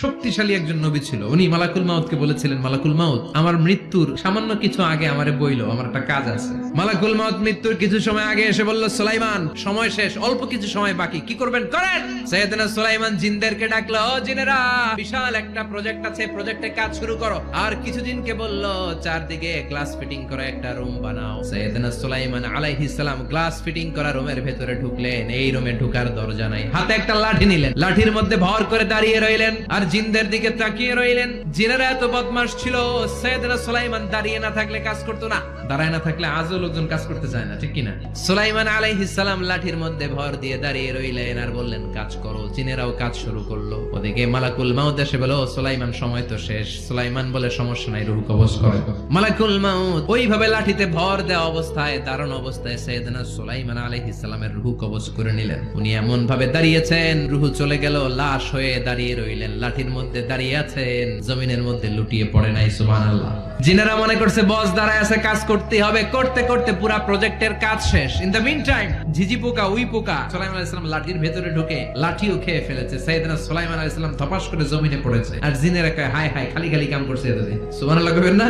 শক্তিশালী একজন নবী ছিল। উনি মালাকুল মাউতকে বলেছিলেন, মালাকুল মাউত, আমার মৃত্যুর সামান্য কিছু আগে আমারে বইলো, আমার একটা কাজ আছে। মালাকুল মাউত মৃত্যুর কিছু সময় আগে এসে বলল, সুলাইমান, সময় শেষ, অল্প কিছু সময় বাকি, কি করবেন করেন। সাইয়েদনা সুলাইমান জিনদেরকে ডাকলো, ও জিনেরা, বিশাল একটা প্রজেক্ট আছে, প্রজেক্টে কাজ শুরু করো। আর কিছু জিনকে বলল, চারদিকে গ্লাস ফিটিং করা একটা রুম বানাও। সাইয়েদনা সুলাইমান আলাইহিস সালাম গ্লাস ফিটিং করা রুমের ভেতরে ঢুকলেন। এই রুমে ঢুকার দরজা নাই, হাতে একটা লাঠি নিলেন, লাঠির মধ্যে ভর করে দাঁড়িয়ে রইলেন আর জিনদের দিকে তাকিয়ে রইলেন। জিনেরা এত বদমাশ ছিল, সাইয়েদনা সুলাইমান দাঁড়িয়ে না থাকলে কাজ করতো না, দাঁড়ায় না থাকলে আজও লোকজন কাজ করতে চায় না, ঠিক কিনা? সুলাইমান আলাইহিস সালাম লাঠির মধ্যে ভর দিয়ে দাঁড়িয়ে রইলেন আর বললেন, কাজ করো। জিনেরাও কাজ শুরু করলো। ওদিকে মালাকুল মাউত এসে বলো, সুলাইমান, সময় তো শেষ। সুলাইমান বলে, সমস্যা নাই, রূহ কবজ করো। মালাকুল মাউত ওইভাবে লাঠিতে ভর দেওয়া অবস্থায়, দাঁড়ানো অবস্থায় সাইয়েদনা সুলাইমান আলাইহিস সালামের রূহ কবজ করে নিলেন। উনি এমন ভাবে দাঁড়িয়েছেন, রূহ চলে গেল, লাশ হয়ে দাঁড়িয়ে রইলেন। লাঠির মধ্যে দাঁড়িয়ে আছেন, জমিনের মধ্যে লুটিয়ে পড়ে নাই। সুবহানাল্লাহ। জিনেরা মনে করছে বস দাঁড়ায় আছে, কাজ করতে হবে। করতে করতে পুরা প্রজেক্টের কাজ শেষ। ইন দ্য মিন টাইম ঝিঝি পোকা, উই পোকা সুলাইমান আলাইহিস সালাম লাঠির ভেতরে ঢুকে লাঠিও খেয়ে ফেলেছে। সাইয়েদনা সুলাইমান আলাইহিস সালাম ধপাস করে জমিনে পড়েছে। আর জিনেরা কয়, হায় হায়, খালি খালি কাম করছে এতদিন। সুবহানাল্লাহ কইবেন না?